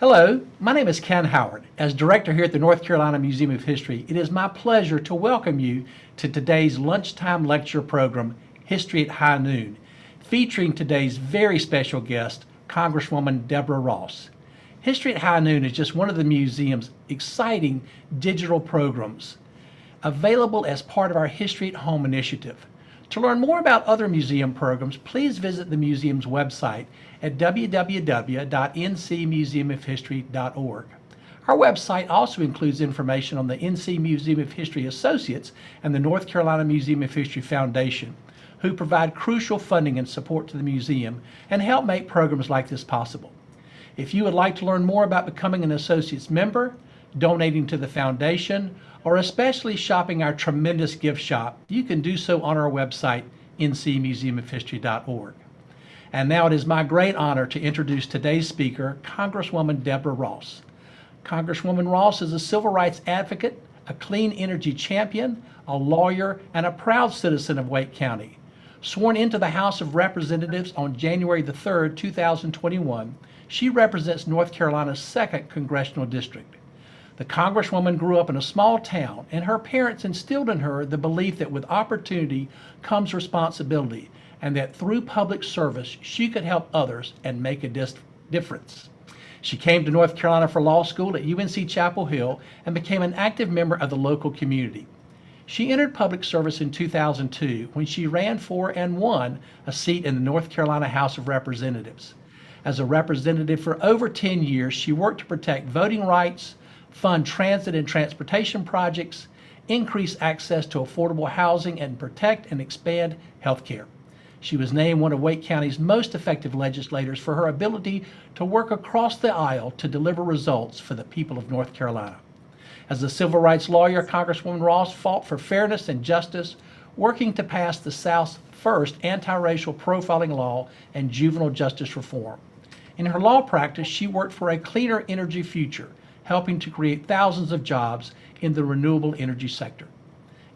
Hello, my name is Ken Howard. As director here at the North Carolina Museum of History, it is my pleasure to welcome you to today's lunchtime lecture program, History at High Noon, featuring today's very special guest, Congresswoman Deborah Ross. History at High Noon is just one of the museum's exciting digital programs available as part of our History at Home initiative. To learn more about other museum programs, please visit the museum's website at www.ncmuseumofhistory.org. Our website also includes information on the NC Museum of History Associates and the North Carolina Museum of History Foundation, who provide crucial funding and support to the museum and help make programs like this possible. If you would like to learn more about becoming an associate's member, donating to the foundation, or especially shopping our tremendous gift shop, you can do so on our website, ncmuseumofhistory.org. And now it is my great honor to introduce today's speaker, Congresswoman Deborah Ross. Congresswoman Ross is a civil rights advocate, a clean energy champion, a lawyer, and a proud citizen of Wake County. Sworn into the House of Representatives on January the 3rd, 2021, she represents North Carolina's 2nd Congressional District. The Congresswoman grew up in a small town, and her parents instilled in her the belief that with opportunity comes responsibility, and that through public service she could help others and make a difference. She came to North Carolina for law school at UNC-Chapel Hill and became an active member of the local community. She entered public service in 2002 when she ran for and won a seat in the North Carolina House of Representatives. As a representative for over 10 years, she worked to protect voting rights, fund transit and transportation projects, increase access to affordable housing, and protect and expand health care. She was named one of Wake County's most effective legislators for her ability to work across the aisle to deliver results for the people of North Carolina. As a civil rights lawyer, Congresswoman Ross fought for fairness and justice, working to pass the South's first anti-racial profiling law and juvenile justice reform. In her law practice, she worked for a cleaner energy future, helping to create thousands of jobs in the renewable energy sector.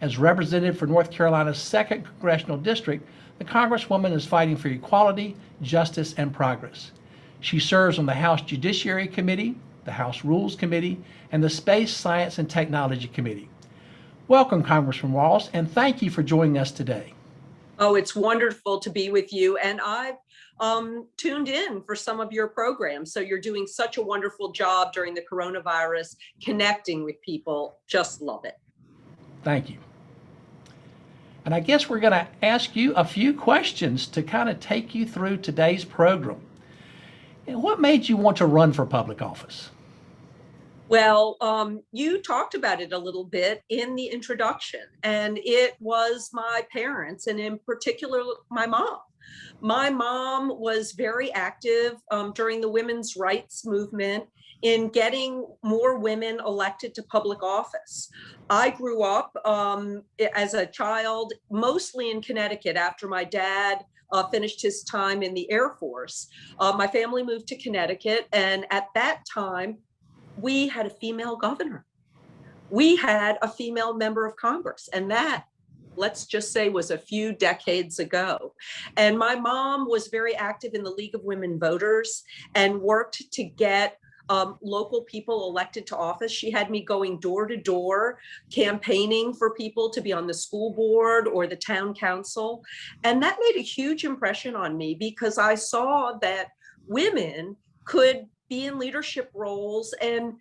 As representative for North Carolina's 2nd Congressional District, the Congresswoman is fighting for equality, justice, and progress. She serves on the House Judiciary Committee, the House Rules Committee, and the Space, Science, and Technology Committee. Welcome, Congresswoman Ross, and thank you for joining us today. Oh, it's wonderful to be with you. And I've tuned in for some of your programs. So you're doing such a wonderful job during the coronavirus, connecting with people. Just love it. Thank you. And I guess we're going to ask you a few questions to kind of take you through today's program. And what made you want to run for public office? Well, you talked about it a little bit in the introduction, and it was my parents, and in particular, my mom. My mom was very active during the women's rights movement in getting more women elected to public office. I grew up as a child, mostly in Connecticut after my dad finished his time in the Air Force. My family moved to Connecticut, and at that time, we had a female governor. We had a female member of Congress, and that, let's just say, was a few decades ago. And my mom was very active in the League of Women Voters and worked to get local people elected to office. She had me going door to door, campaigning for people to be on the school board or the town council. And that made a huge impression on me because I saw that women could be in leadership roles and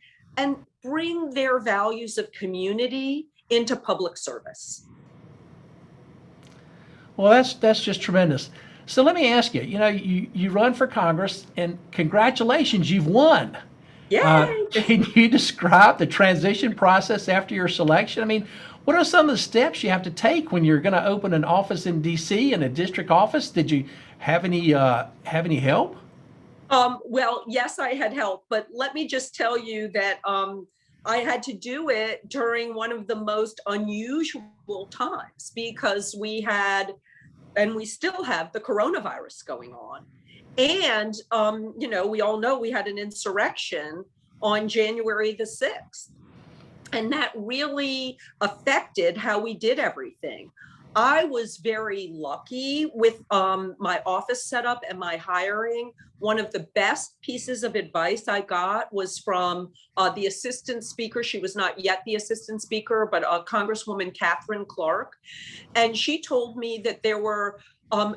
bring their values of community into public service. Well, that's just tremendous. So let me ask you, you run for Congress, and congratulations, you've won. Yay! Can you describe the transition process after your selection? I mean, what are some of the steps you have to take when you're going to open an office in D.C. and a district office? Did you have any help? Well, yes, I had help, but let me just tell you that I had to do it during one of the most unusual times because we had, and we still have, the coronavirus going on. And, we all know we had an insurrection on January the 6th. And that really affected how we did everything. I was very lucky with my office setup and my hiring. One of the best pieces of advice I got was from the assistant speaker. She was not yet the assistant speaker, but Congresswoman Catherine Clark. And she told me that there were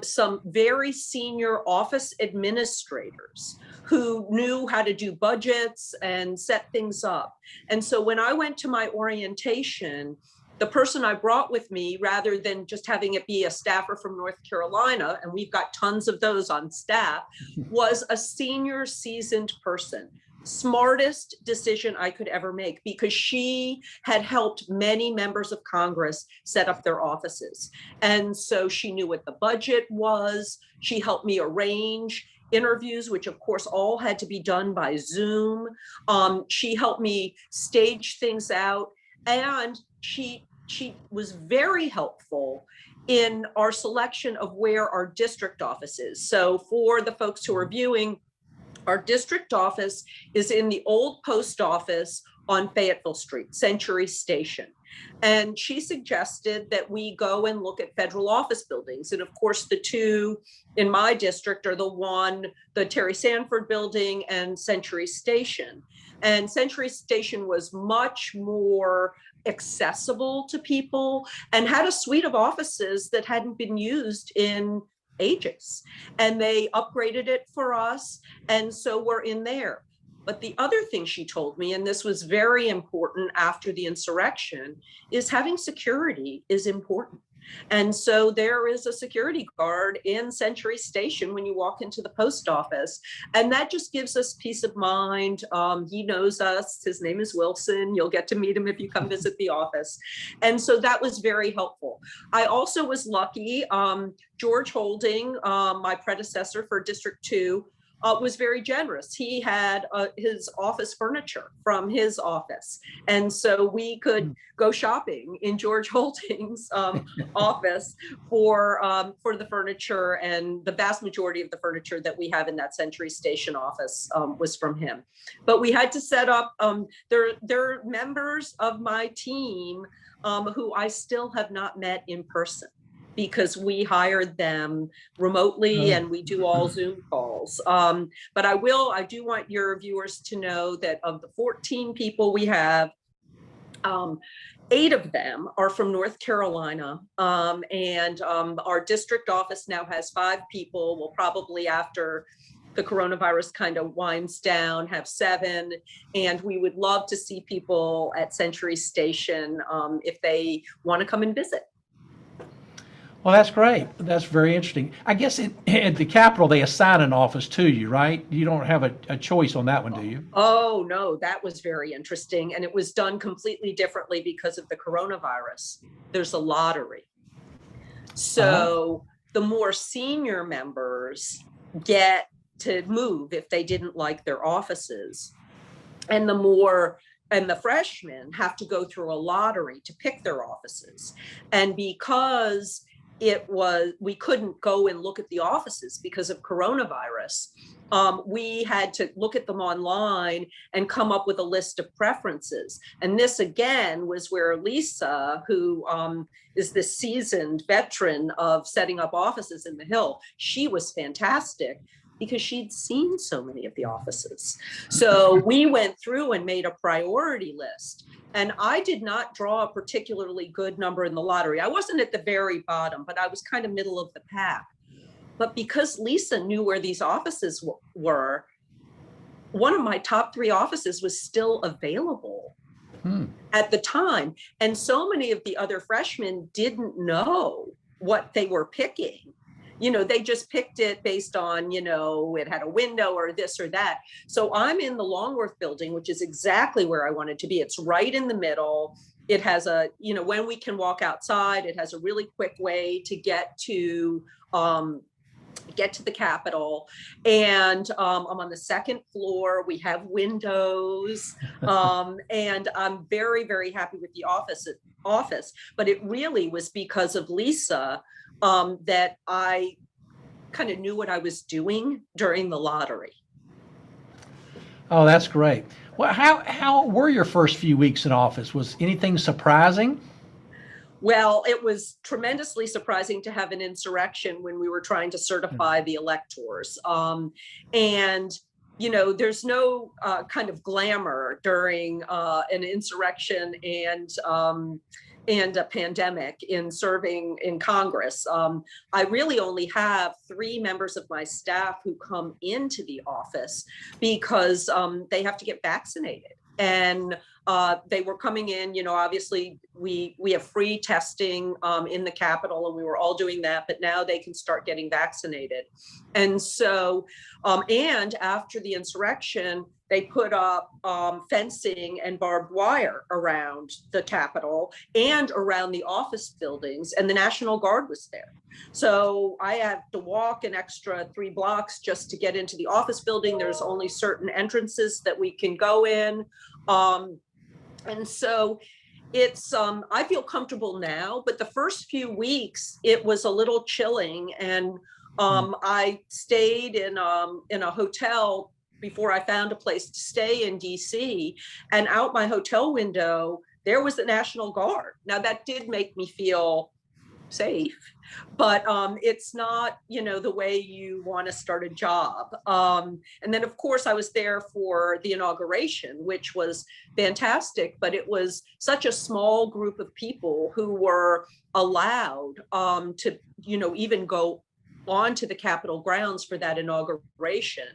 some very senior office administrators who knew how to do budgets and set things up. And so when I went to my orientation, the person I brought with me, rather than just having it be a staffer from North Carolina, and we've got tons of those on staff, was a senior seasoned person. Smartest decision I could ever make, because she had helped many members of Congress set up their offices. And so she knew what the budget was. She helped me arrange interviews, which of course all had to be done by Zoom. She helped me stage things out. And she was very helpful in our selection of where our district office is. So for the folks who are viewing, our district office is in the old post office on Fayetteville Street, Century Station. And she suggested that we go and look at federal office buildings. And of course, the two in my district are the Terry Sanford building and Century Station. And Century Station was much more accessible to people and had a suite of offices that hadn't been used in ages. And they upgraded it for us. And so we're in there. But the other thing she told me, and this was very important after the insurrection, is having security is important. And so there is a security guard in Century Station when you walk into the post office. And that just gives us peace of mind. He knows us. His name is Wilson. You'll get to meet him if you come visit the office. And so that was very helpful. I also was lucky. George Holding, my predecessor for District 2, was very generous. He had his office furniture from his office. And so we could go shopping in George Holding's office for the furniture, and the vast majority of the furniture that we have in that Century Station office was from him. But we had to set up, there are members of my team who I still have not met in person, because we hired them remotely and we do all Zoom calls. But I do want your viewers to know that of the 14 people we have, 8 of them are from North Carolina. And our district office now has 5 people. We'll probably, after the coronavirus kind of winds down, have 7. And we would love to see people at Century Station if they want to come and visit. Well, that's great. That's very interesting. I guess at the Capitol, they assign an office to you, right? You don't have a choice on that one, do you? Oh, no, that was very interesting. And it was done completely differently because of the coronavirus. There's a lottery. So the more senior members get to move if they didn't like their offices. And the freshmen have to go through a lottery to pick their offices. And because we couldn't go and look at the offices because of coronavirus, we had to look at them online and come up with a list of preferences. And this again was where Lisa, who is this seasoned veteran of setting up offices in the Hill, she was fantastic because she'd seen so many of the offices. So we went through and made a priority list. And I did not draw a particularly good number in the lottery. I wasn't at the very bottom, but I was kind of middle of the pack. But because Lisa knew where these offices were, one of my top 3 offices was still available at the time. And so many of the other freshmen didn't know what they were picking. They just picked it based on, it had a window or this or that. So I'm in the Longworth building, which is exactly where I wanted to be. It's right in the middle. It has when we can walk outside, it has a really quick way to get to the Capitol. And I'm on the 2nd floor. We have windows. And I'm very, very happy with the office. But it really was because of Lisa that I kind of knew what I was doing during the lottery. Oh, that's great. Well, how were your first few weeks in office? Was anything surprising? Well, it was tremendously surprising to have an insurrection when we were trying to certify the electors. And there's no kind of glamour during an insurrection and a pandemic in serving in Congress. I really only have 3 members of my staff who come into the office because they have to get vaccinated. And they were coming in, obviously we have free testing in the Capitol, and we were all doing that, but now they can start getting vaccinated. And so, and after the insurrection, they put up fencing and barbed wire around the Capitol and around the office buildings, and the National Guard was there. So I have to walk an extra 3 blocks just to get into the office building. There's only certain entrances that we can go in. And so it's, I feel comfortable now, but the first few weeks it was a little chilling. And I stayed in a hotel before I found a place to stay in DC, and out my hotel window, there was the National Guard. Now that did make me feel safe, but it's not, the way you want to start a job. And then of course I was there for the inauguration, which was fantastic, but it was such a small group of people who were allowed to, even go onto the Capitol grounds for that inauguration.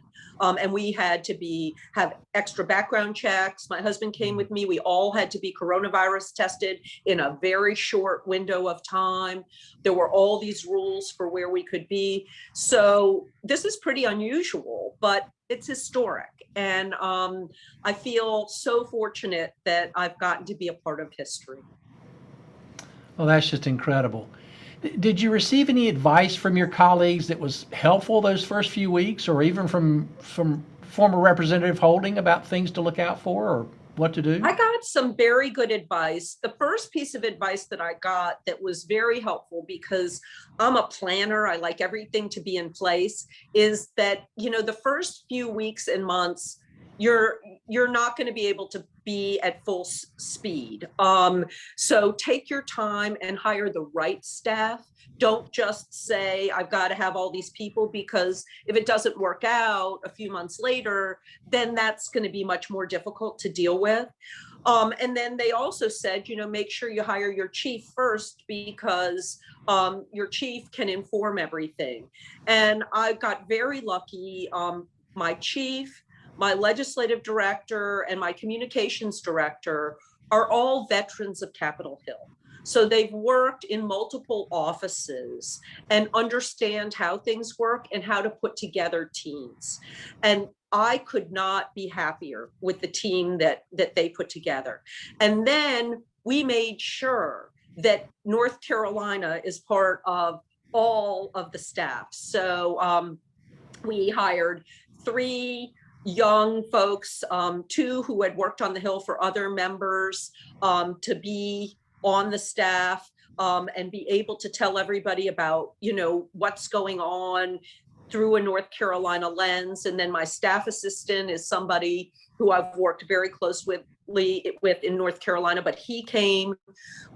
And we had to have extra background checks. My husband came with me. We all had to be coronavirus tested in a very short window of time. There were all these rules for where we could be. So this is pretty unusual, but it's historic. And I feel so fortunate that I've gotten to be a part of history. Well, that's just incredible. Did you receive any advice from your colleagues that was helpful those first few weeks, or even from former Representative Holding about things to look out for or what to do? I got some very good advice. The first piece of advice that I got that was very helpful, because I'm a planner, I like everything to be in place, is that, the first few weeks and months, you're not going to be able to be at full speed. So take your time and hire the right staff. Don't just say, I've got to have all these people, because if it doesn't work out a few months later, then that's going to be much more difficult to deal with. And then they also said, make sure you hire your chief first, because your chief can inform everything. And I got very lucky. My chief, my legislative director, and my communications director are all veterans of Capitol Hill. So they've worked in multiple offices and understand how things work and how to put together teams. And I could not be happier with the team that they put together. And then we made sure that North Carolina is part of all of the staff. So we hired 3 young folks, 2 who had worked on the Hill for other members, to be on the staff and be able to tell everybody about, what's going on through a North Carolina lens. And then my staff assistant is somebody who I've worked very closely with in North Carolina, but he came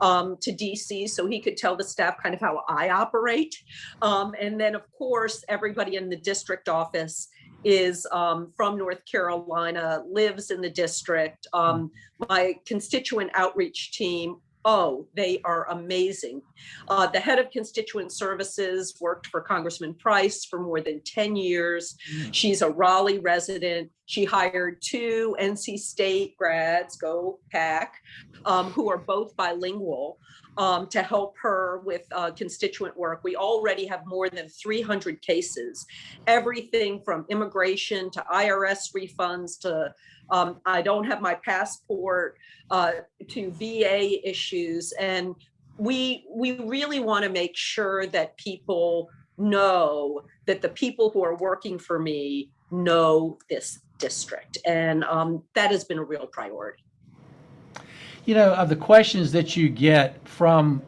to DC so he could tell the staff kind of how I operate. And then of course, everybody in the district office is from North Carolina, lives in the district. My constituent outreach team, they are amazing. The head of constituent services worked for Congressman Price for more than 10 years. She's a Raleigh resident. She hired 2 NC State grads, go Pack, who are both bilingual, to help her with constituent work. We already have more than 300 cases, everything from immigration to IRS refunds to I don't have my passport, to VA issues. And we really want to make sure that people know that the people who are working for me know this district. And that has been a real priority. Of the questions that you get from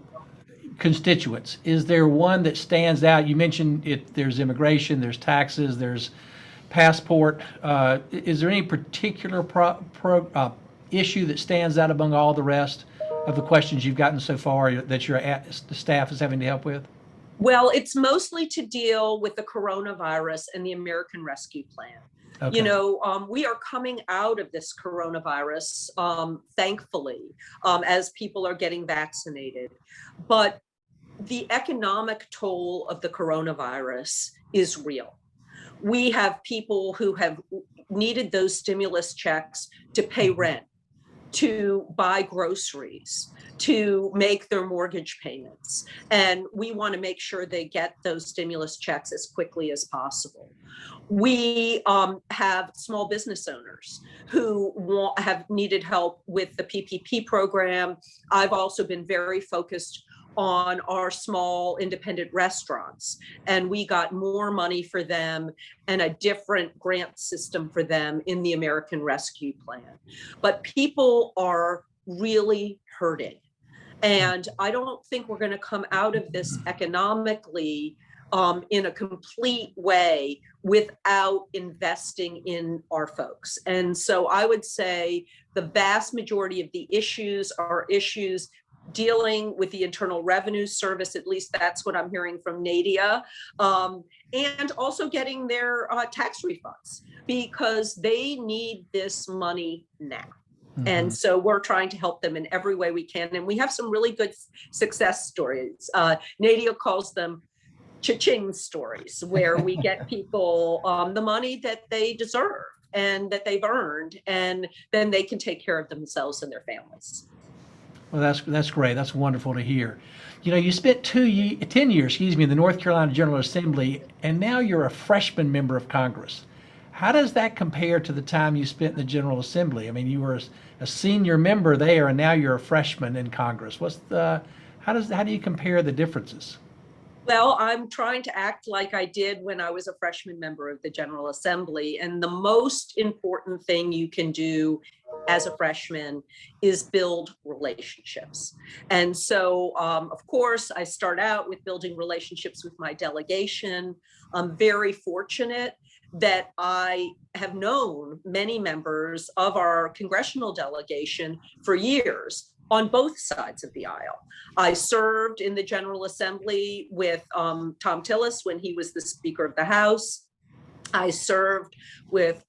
constituents, is there one that stands out? You mentioned there's immigration, there's taxes, there's passport. Is there any particular issue that stands out among all the rest of the questions you've gotten so far that the staff is having to help with? Well, it's mostly to deal with the coronavirus and the American Rescue Plan. Okay. You know, we are coming out of this coronavirus, thankfully, as people are getting vaccinated. But the economic toll of the coronavirus is real. We have people who have needed those stimulus checks to pay rent, to buy groceries, to make their mortgage payments. And we want to make sure they get those stimulus checks as quickly as possible. We have small business owners who have needed help with the PPP program. I've also been very focused on our small independent restaurants, and we got more money for them and a different grant system for them in the American Rescue Plan. But people are really hurting, and I don't think we're going to come out of this economically in a complete way without investing in our folks. And so I would say the vast majority of the issues are issues dealing with the Internal Revenue Service, at least that's what I'm hearing from Nadia, and also getting their tax refunds, because they need this money now. Mm-hmm. And so we're trying to help them in every way we can. And we have some really good success stories. Nadia calls them cha-ching stories, where we get people the money that they deserve and that they've earned, and then they can take care of themselves and their families. Well, that's great. That's wonderful to hear. You know, you spent 10 years, in the North Carolina General Assembly, and now you're a freshman member of Congress. How does that compare to the time you spent in the General Assembly? I mean, you were a senior member there, and now you're a freshman in Congress. How do you compare the differences? Well, I'm trying to act like I did when I was a freshman member of the General Assembly. And the most important thing you can do as a freshman is build relationships. And so, of course, I start out with building relationships with my delegation. I'm very fortunate that I have known many members of our congressional delegation for years on both sides of the aisle. I served in the General Assembly with Tom Tillis when he was the Speaker of the House. I served with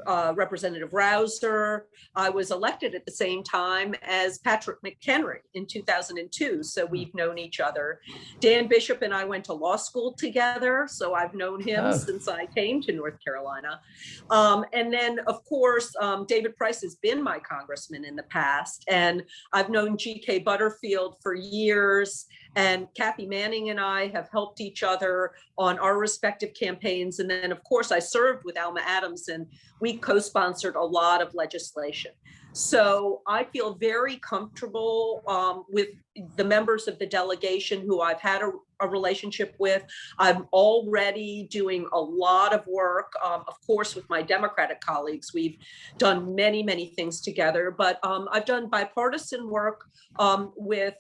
Representative Rouser. I was elected at the same time as Patrick McHenry in 2002, so we've known each other. Dan Bishop and I went to law school together, so I've known him since I came to North Carolina. And then, of course, David Price has been my congressman in the past, and I've known G.K. Butterfield for years, and Kathy Manning and I have helped each other on our respective campaigns. And then, of course, I served with Alma Adams, and we co-sponsored a lot of legislation. So I feel very comfortable with the members of the delegation who I've had a relationship with. I'm already doing a lot of work, of course, with my Democratic colleagues. We've done many, many things together, but I've done bipartisan work with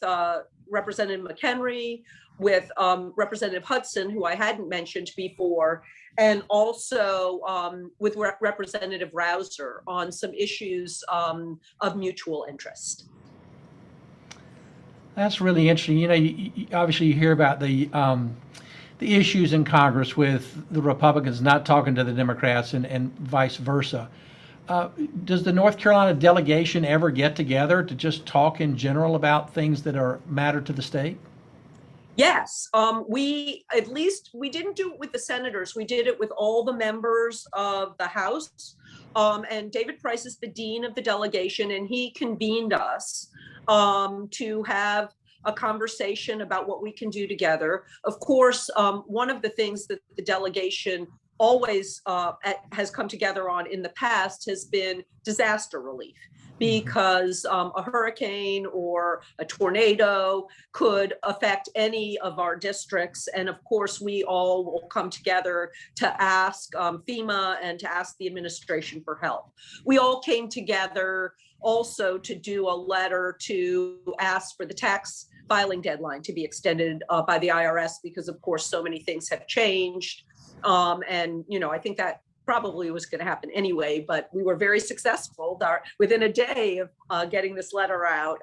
Representative McHenry, with Representative Hudson, who I hadn't mentioned before, and also with Representative Rouser on some issues of mutual interest. That's really interesting. You know, obviously you hear about the issues in Congress with the Republicans not talking to the Democrats and vice versa. Does the North Carolina delegation ever get together to just talk in general about things that matter to the state? Yes, we didn't do it with the senators. We did it with all the members of the House. And David Price is the dean of the delegation, and he convened us to have a conversation about what we can do together. Of course, one of the things that the delegation always has come together on in the past has been disaster relief, because a hurricane or a tornado could affect any of our districts. And of course, we all will come together to ask FEMA and to ask the administration for help. We all came together also to do a letter to ask for the tax filing deadline to be extended by the IRS, because of course, so many things have changed. And, you know, I think that probably was going to happen anyway, but we were very successful. Within a day of getting this letter out,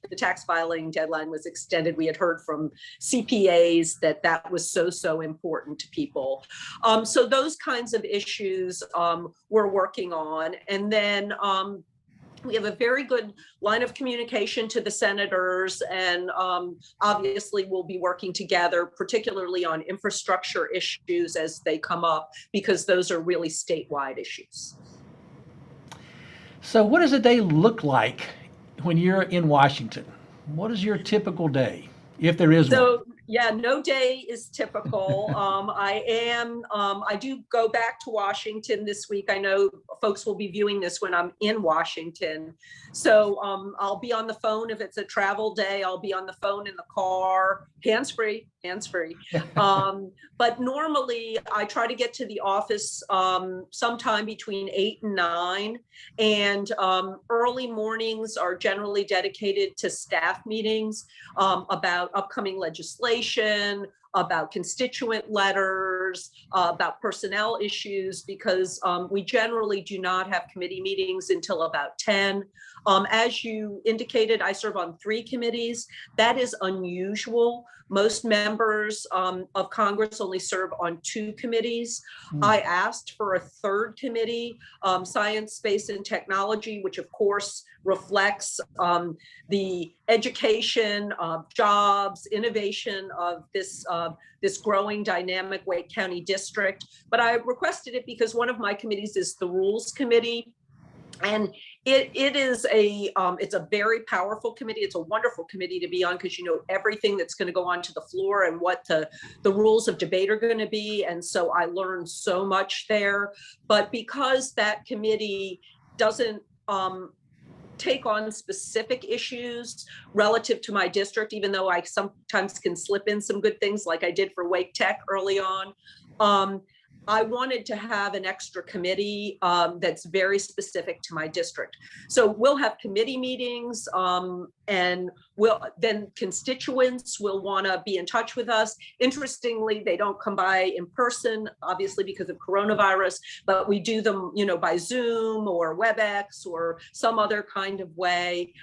the tax filing deadline was extended. We had heard from CPAs that was so important to people. So those kinds of issues we're working on. And then we have a very good line of communication to the senators, and obviously we'll be working together, particularly on infrastructure issues as they come up, because those are really statewide issues. So what does a day look like when you're in Washington? What is your typical day, if there is one? So yeah, no day is typical. I do go back to Washington this week. I know folks will be viewing this when I'm in Washington. So I'll be on the phone. If it's a travel day, I'll be on the phone in the car, hands-free. But normally I try to get to the office sometime between 8 and 9. And early mornings are generally dedicated to staff meetings about upcoming legislation, about constituent letters, about personnel issues, because we generally do not have committee meetings until about 10. As you indicated, I serve on 3 committees. That is unusual. Most members of Congress only serve on 2 committees. I asked for a 3rd committee, Science, Space, and Technology, which of course reflects the education, jobs, innovation of this growing dynamic Wake County district. But I requested it because one of my committees is the Rules Committee. And it's a very powerful committee. It's a wonderful committee to be on because you know everything that's going to go onto the floor and what the rules of debate are going to be. And so I learned so much there. But because that committee doesn't take on specific issues relative to my district, even though I sometimes can slip in some good things like I did for Wake Tech early on, I wanted to have an extra committee that's very specific to my district. So we'll have committee meetings and then constituents will want to be in touch with us. Interestingly, they don't come by in person, obviously because of coronavirus, but we do them, by Zoom or WebEx or some other kind of way.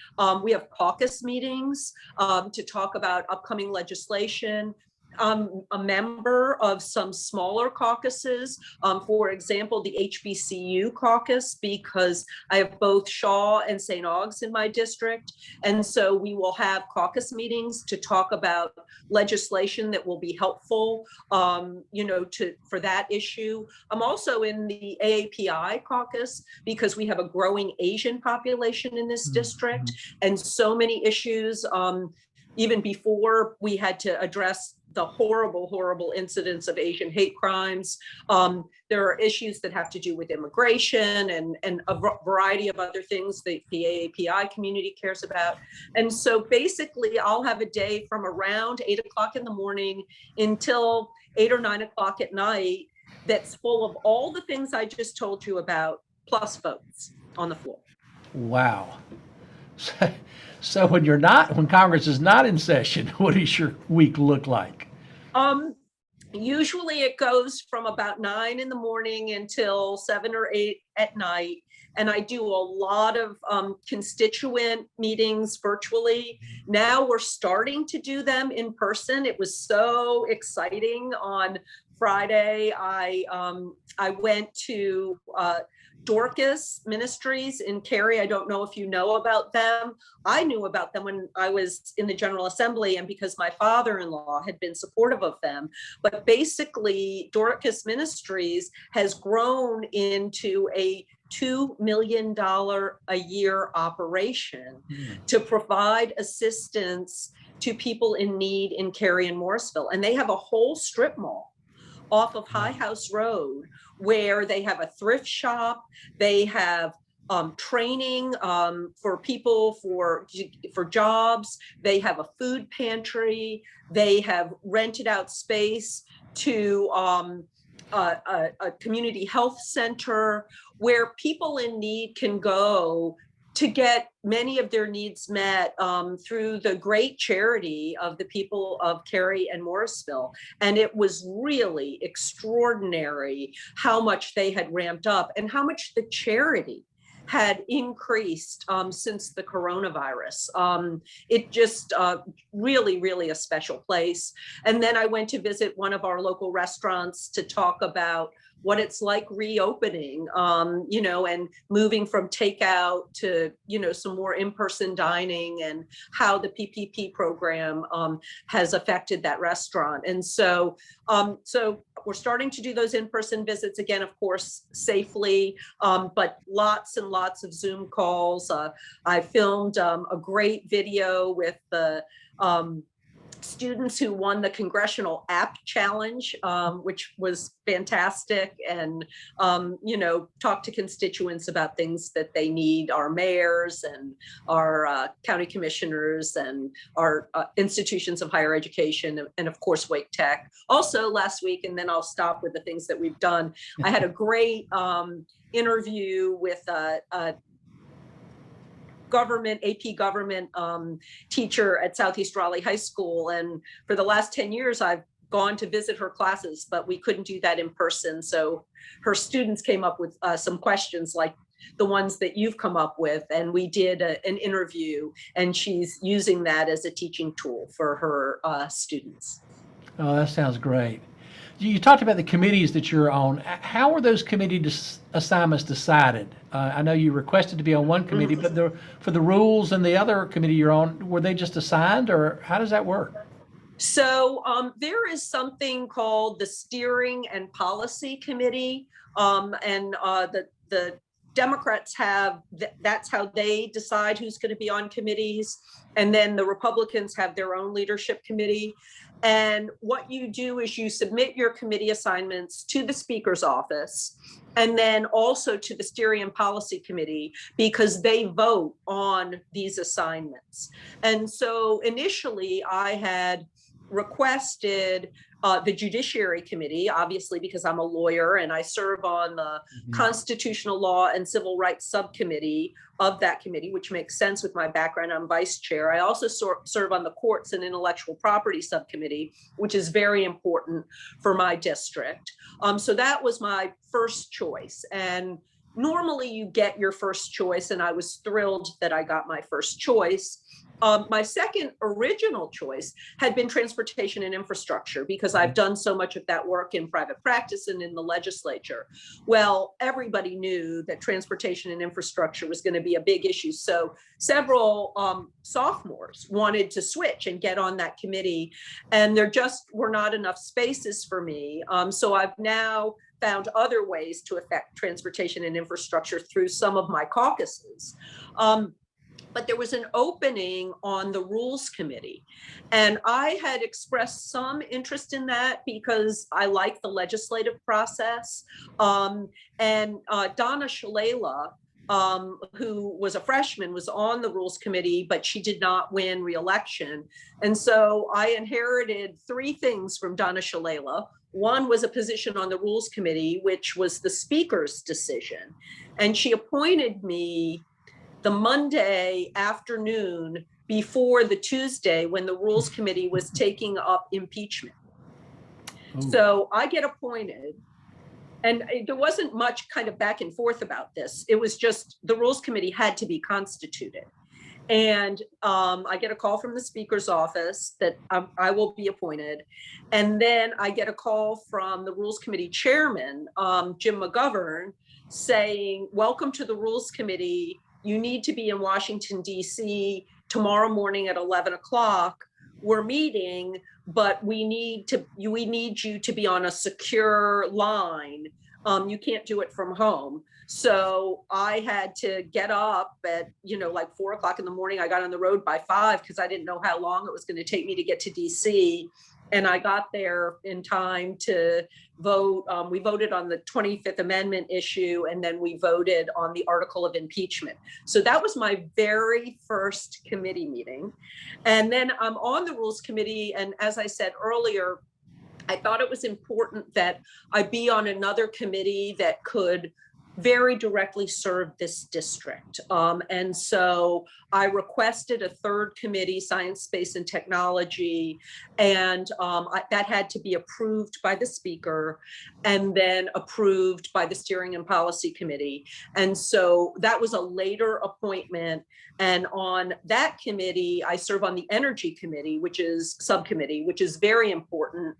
We have caucus meetings to talk about upcoming legislation. A member of some smaller caucuses, for example, the HBCU caucus, because I have both Shaw and St. Aug's in my district. And so we will have caucus meetings to talk about legislation that will be helpful, for that issue. I'm also in the AAPI caucus because we have a growing Asian population in this district, and so many issues, even before we had to address the horrible incidents of Asian hate crimes. There are issues that have to do with immigration and a variety of other things that the AAPI community cares about. And so basically I'll have a day from around 8 o'clock in the morning until 8 or 9 o'clock at night that's full of all the things I just told you about, plus votes on the floor. Wow. So when Congress is not in session, what does your week look like? Usually it goes from about 9 in the morning until 7 or 8 at night. And I do a lot of constituent meetings virtually. Now we're starting to do them in person. It was so exciting. On Friday, I went to Dorcas Ministries in Cary. I don't know if you know about them. I knew about them when I was in the General Assembly and because my father-in-law had been supportive of them. But basically, Dorcas Ministries has grown into a $2 million a year operation to provide assistance to people in need in Cary and Morrisville. And they have a whole strip mall off of High House Road where they have a thrift shop, they have training for people for jobs, they have a food pantry, they have rented out space to a community health center where people in need can go to get many of their needs met through the great charity of the people of Cary and Morrisville. And it was really extraordinary how much they had ramped up and how much the charity had increased since the coronavirus. It just really, really a special place. And then I went to visit one of our local restaurants to talk about what it's like reopening, and moving from takeout to, some more in-person dining, and how the PPP program has affected that restaurant. And so we're starting to do those in-person visits again, of course, safely, but lots and lots of Zoom calls. I filmed a great video with the students who won the Congressional App Challenge, which was fantastic, and talk to constituents about things that they need, our mayors and our county commissioners and our institutions of higher education, and of course Wake Tech. Also last week, and then I'll stop with the things that we've done, I had a great interview with a AP government teacher at Southeast Raleigh High School. And for the last 10 years, I've gone to visit her classes, but we couldn't do that in person. So her students came up with some questions like the ones that you've come up with. And we did an interview, and she's using that as a teaching tool for her students. Oh, that sounds great. You talked about the committees that you're on. How were those committee assignments decided? I know you requested to be on one committee, but for the rules and the other committee you're on, were they just assigned, or how does that work? So there is something called the Steering and Policy Committee, and the Democrats have, that's how they decide who's going to be on committees. And then the Republicans have their own leadership committee. And what you do is you submit your committee assignments to the Speaker's office, and then also to the Steering and Policy Committee, because they vote on these assignments. And so initially I had requested the Judiciary Committee, obviously because I'm a lawyer and I serve on the Constitutional Law and Civil Rights Subcommittee of that committee, which makes sense with my background. I'm vice chair. I also serve on the Courts and Intellectual Property Subcommittee, which is very important for my district. So that was my first choice. And normally you get your first choice, and I was thrilled that I got my first choice. My second original choice had been transportation and infrastructure, because I've done so much of that work in private practice and in the legislature. Well, everybody knew that transportation and infrastructure was going to be a big issue. So several sophomores wanted to switch and get on that committee, and there just were not enough spaces for me. So I've now found other ways to affect transportation and infrastructure through some of my caucuses. But there was an opening on the Rules Committee, and I had expressed some interest in that because I like the legislative process. And Donna Shalala, who was a freshman, was on the Rules Committee, but she did not win re-election. And so I inherited three things from Donna Shalala. One was a position on the Rules Committee, which was the Speaker's decision. And she appointed me the Monday afternoon before the Tuesday when the Rules Committee was taking up impeachment. Ooh. So I get appointed, and there wasn't much kind of back and forth about this. It was just the Rules Committee had to be constituted. And I get a call from the Speaker's office that I will be appointed. And then I get a call from the Rules Committee chairman, Jim McGovern, saying, "Welcome to the Rules Committee. You need to be in Washington, D.C. tomorrow morning at 11 o'clock. We're meeting, but we need you to be on a secure line. You can't do it from home." So I had to get up at, like 4 o'clock in the morning. I got on the road by 5 because I didn't know how long it was going to take me to get to DC. And I got there in time to vote. We voted on the 25th Amendment issue, and then we voted on the article of impeachment. So that was my very first committee meeting. And then I'm on the Rules Committee. And as I said earlier, I thought it was important that I be on another committee that could very directly serve this district. And so I requested a third committee, Science, Space, and Technology, and that had to be approved by the speaker and then approved by the Steering and Policy Committee. And so that was a later appointment. And on that committee, I serve on the Energy Committee, which is subcommittee, which is very important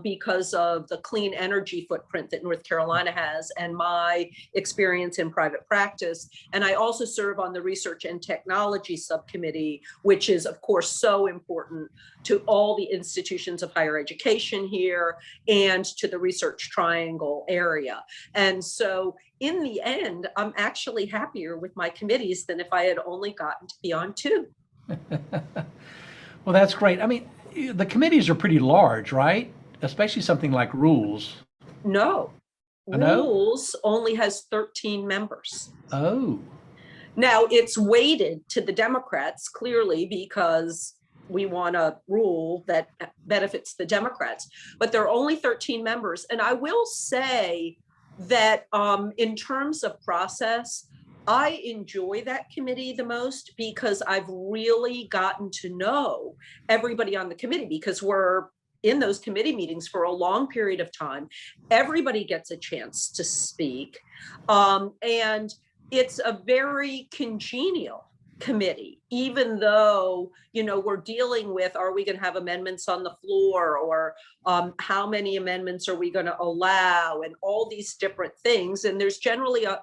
because of the clean energy footprint that North Carolina has and my experience in private practice. And I also serve on the Research and Technology Subcommittee, which is, of course, so important to all the institutions of higher education here and to the Research Triangle area. And so in the end, I'm actually happier with my committees than if I had only gotten to be on two. Well, that's great. I mean, the committees are pretty large, right? Especially something like rules. No, No? rules only has 13 members. Oh, Now it's weighted to the Democrats clearly because we want a rule that benefits the Democrats, but there are only 13 members. And I will say that in terms of process, I enjoy that committee the most because I've really gotten to know everybody on the committee because we're in those committee meetings for a long period of time. Everybody gets a chance to speak. And it's a very congenial committee, even though, you know, we're dealing with, are we going to have amendments on the floor, or how many amendments are we going to allow, and all these different things. And there's generally a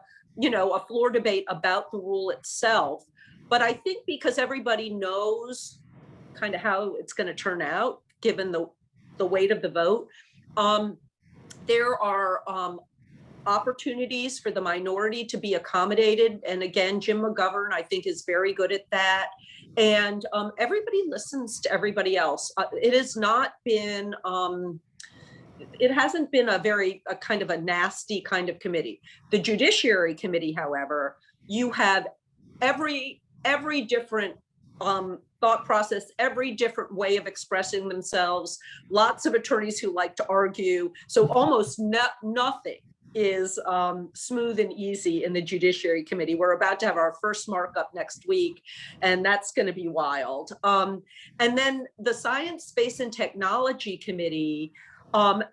floor debate about the rule itself. But I think because everybody knows kind of how it's going to turn out, given the weight of the vote, there are opportunities for the minority to be accommodated. And again, Jim McGovern, I think, is very good at that. And everybody listens to everybody else. It has not been, it hasn't been a kind of a nasty kind of committee. The Judiciary Committee, however, you have every different thought process, every different way of expressing themselves, lots of attorneys who like to argue. So almost nothing is smooth and easy in the Judiciary Committee. We're about to have our first markup next week, and that's going to be wild. And then the Science, Space, and Technology Committee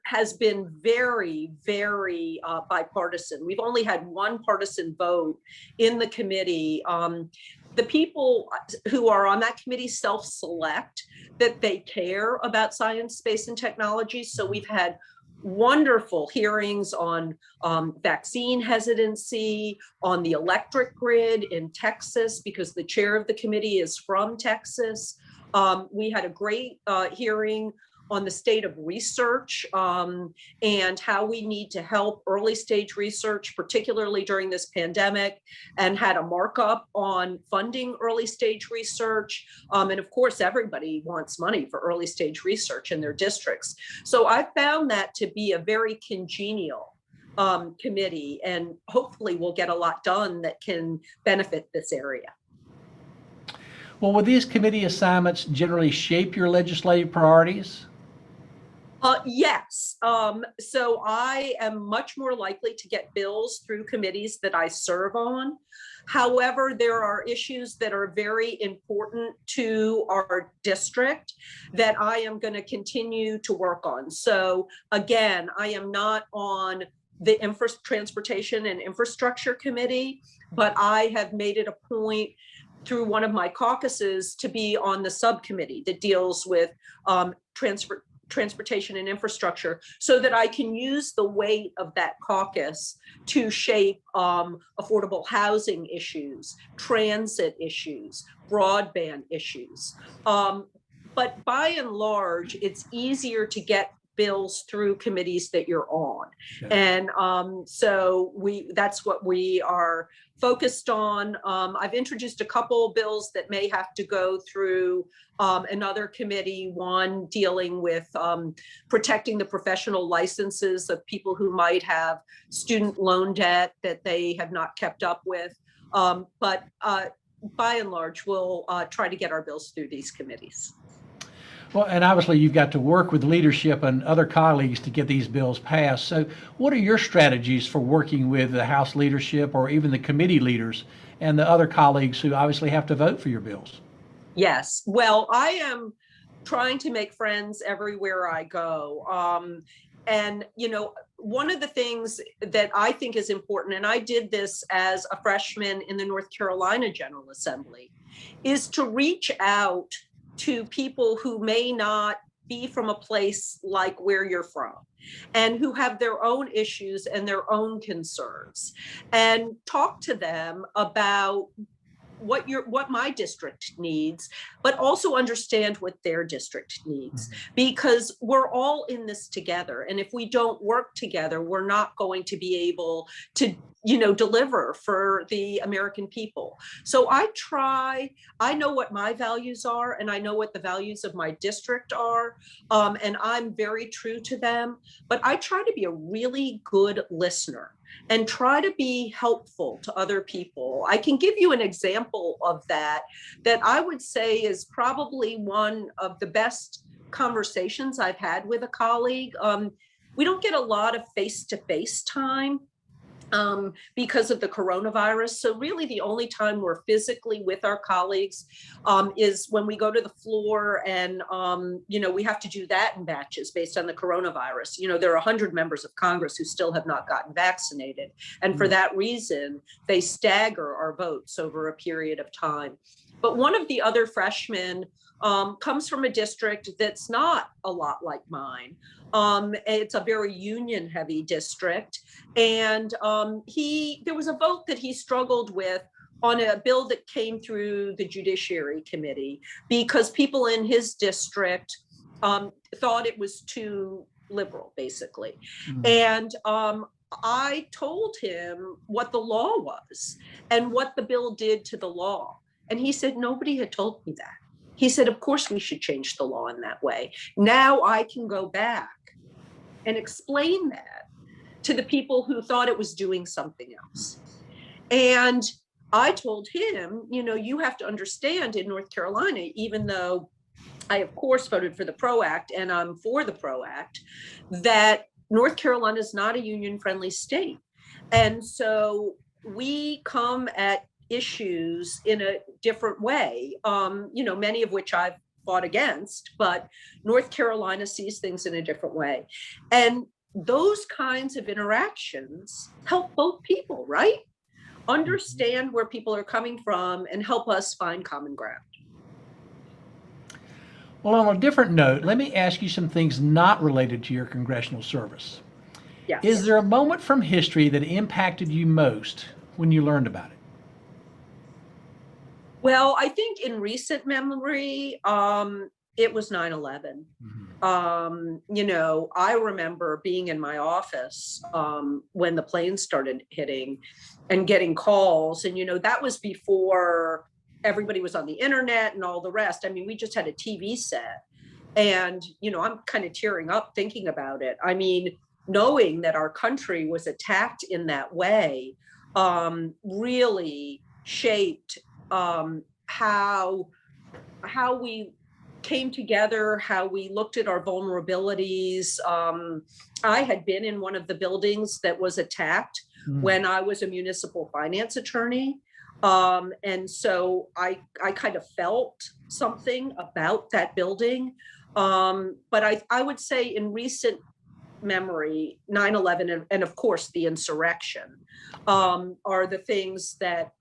has been very, very bipartisan. We've only had one partisan vote in the committee. The people who are on that committee self-select that they care about science, space, and technology. So we've had wonderful hearings on vaccine hesitancy, on the electric grid in Texas, because the chair of the committee is from Texas. We had a great hearing on the state of research and how we need to help early stage research, particularly during this pandemic, and had a markup on funding early stage research. And of course, everybody wants money for early stage research in their districts. So I found that to be a very congenial committee, and hopefully we'll get a lot done that can benefit this area. well, will these committee assignments generally shape your legislative priorities? Yes. So I am much more likely to get bills through committees that I serve on. However, there are issues that are very important to our district that I am going to continue to work on. So again, I am not on the Transportation and Infrastructure Committee, but I have made it a point through one of my caucuses to be on the subcommittee that deals with transportation and infrastructure, so that I can use the weight of that caucus to shape affordable housing issues, transit issues, broadband issues. But by and large, it's easier to get bills through committees that you're on. Yeah. And so that's what we are focused on. I've introduced a couple of bills that may have to go through another committee, one dealing with protecting the professional licenses of people who might have student loan debt that they have not kept up with. But by and large, we'll try to get our bills through these committees. Well, and obviously you've got to work with leadership and other colleagues to get these bills passed. So what are your strategies for working with the House leadership or even the committee leaders and the other colleagues who obviously have to vote for your bills? Yes. Well, I am trying to make friends everywhere I go. And, one of the things that I think is important, and I did this as a freshman in the North Carolina General Assembly, is to reach out to people who may not be from a place like where you're from and who have their own issues and their own concerns, and talk to them about what my district needs, but also understand what their district needs, because we're all in this together. And if we don't work together, we're not going to be able to deliver for the American people. So I know what my values are, and I know what the values of my district are, and I'm very true to them, but I try to be a really good listener and try to be helpful to other people. I can give you an example of that I would say is probably one of the best conversations I've had with a colleague. We don't get a lot of face-to-face time because of the coronavirus. So really the only time we're physically with our colleagues is when we go to the floor, and we have to do that in batches based on the coronavirus. There are 100 members of Congress who still have not gotten vaccinated. And for that reason, they stagger our votes over a period of time. But one of the other freshmen comes from a district that's not a lot like mine. It's a very union heavy district. And there was a vote that he struggled with on a bill that came through the Judiciary Committee because people in his district thought it was too liberal, basically. And I told him what the law was and what the bill did to the law. And he said, nobody had told me that. He said, of course we should change the law in that way. Now I can go back and explain that to the people who thought it was doing something else. And I told him, you have to understand, in North Carolina, even though I, of course, voted for the PRO Act and I'm for the PRO Act, that North Carolina is not a union-friendly state. And so we come at issues in a different way, many of which I've fought against, but North Carolina sees things in a different way. And those kinds of interactions help both people, right? Understand where people are coming from and help us find common ground. Well, on a different note, let me ask you some things not related to your congressional service. Yes. Is there a moment from history that impacted you most when you learned about it? Well, I think in recent memory, it was 9/11. I remember being in my office when the planes started hitting and getting calls. And, that was before everybody was on the internet and all the rest. I mean, we just had a TV set. And, I'm kind of tearing up thinking about it. I mean, knowing that our country was attacked in that way really shaped how we came together, how we looked at our vulnerabilities. I had been in one of the buildings that was attacked when I was a municipal finance attorney. And so I kind of felt something about that building. But I would say in recent memory, 9/11 and of course the insurrection are the things that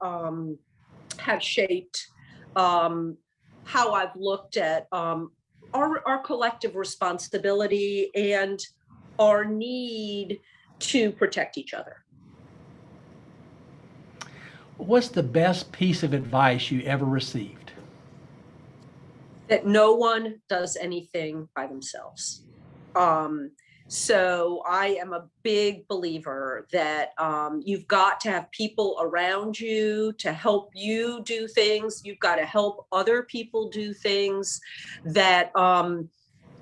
have shaped how I've looked at our collective responsibility and our need to protect each other. What's the best piece of advice you ever received? That no one does anything by themselves. So I am a big believer that you've got to have people around you to help you do things. You've got to help other people do things, that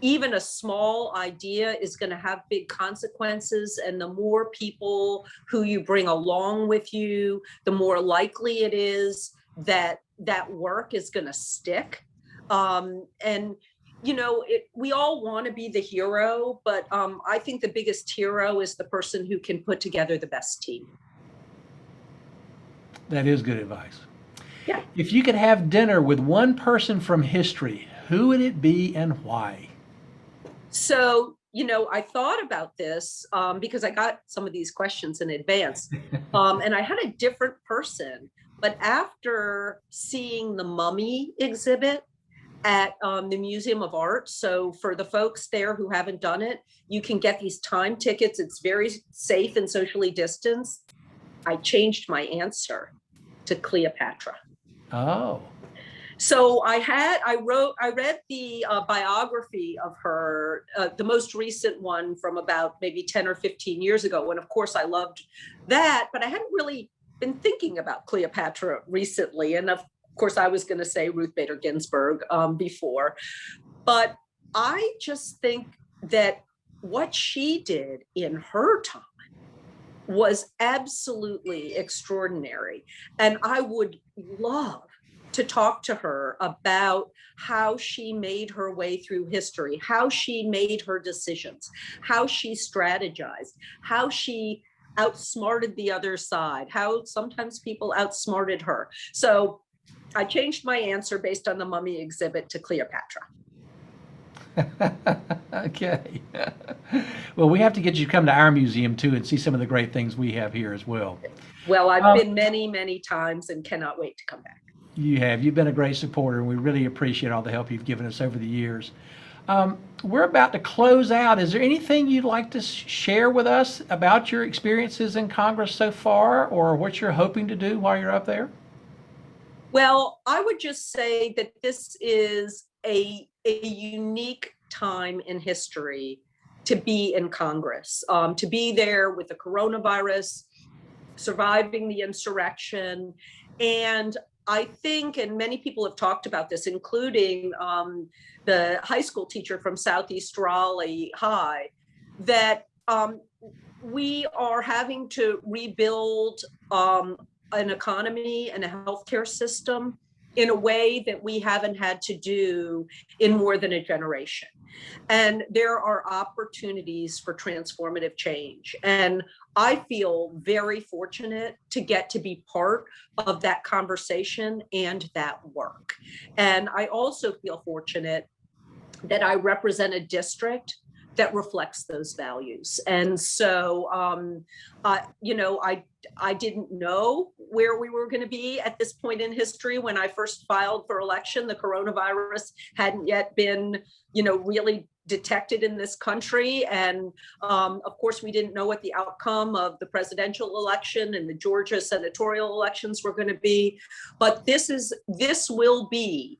even a small idea is going to have big consequences. And the more people who you bring along with you, the more likely it is that that work is going to stick. And we all want to be the hero, but I think the biggest hero is the person who can put together the best team. That is good advice. Yeah. If you could have dinner with one person from history, who would it be and why? So, I thought about this because I got some of these questions in advance, and I had a different person. But after seeing the mummy exhibit at the Museum of Art, so for the folks there who haven't done it, you can get these time tickets. It's very safe and socially distanced. I changed my answer to Cleopatra. Oh, So I read the biography of her, the most recent one from about maybe 10 or 15 years ago. And of course I loved that, but I hadn't really been thinking about Cleopatra recently. And of course I was going to say Ruth Bader Ginsburg before, but I just think that what she did in her time was absolutely extraordinary. And I would love to talk to her about how she made her way through history, how she made her decisions, how she strategized, how she outsmarted the other side, how sometimes people outsmarted her. So I changed my answer based on the mummy exhibit to Cleopatra. okay. Well, we have to get you to come to our museum too and see some of the great things we have here as well. Well, I've been many, many times and cannot wait to come back. You have. You've been a great supporter, and we really appreciate all the help you've given us over the years. We're about to close out. Is there anything you'd like to share with us about your experiences in Congress so far, or what you're hoping to do while you're up there? Well, I would just say that this is a unique time in history to be in Congress, to be there with the coronavirus, surviving the insurrection. And I think, and many people have talked about this, including the high school teacher from Southeast Raleigh High, that we are having to rebuild an economy and a healthcare system in a way that we haven't had to do in more than a generation. And there are opportunities for transformative change. And I feel very fortunate to get to be part of that conversation and that work. And I also feel fortunate that I represent a district that reflects those values. And so, I didn't know where we were going to be at this point in history. When I first filed for election, the coronavirus hadn't yet been, really detected in this country. And of course, we didn't know what the outcome of the presidential election and the Georgia senatorial elections were going to be. But this will be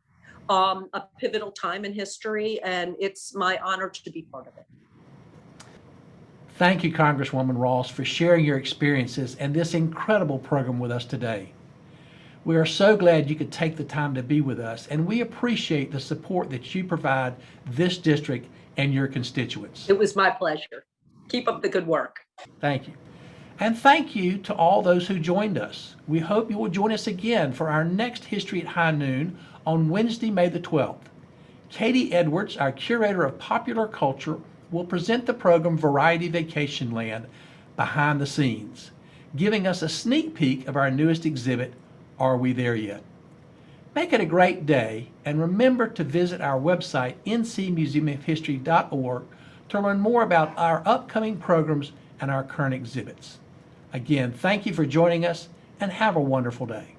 a pivotal time in history, and it's my honor to be part of it. Thank you, Congresswoman Ross, for sharing your experiences and this incredible program with us today. We are so glad you could take the time to be with us, and we appreciate the support that you provide this district and your constituents. It was my pleasure. Keep up the good work. Thank you. And thank you to all those who joined us. We hope you will join us again for our next History at High Noon on Wednesday, May the 12th. Katie Edwards, our curator of popular culture, will present the program Variety Vacation Land Behind the Scenes, giving us a sneak peek of our newest exhibit, Are We There Yet? Make it a great day, and remember to visit our website, ncmuseumofhistory.org, to learn more about our upcoming programs and our current exhibits. Again, thank you for joining us, and have a wonderful day.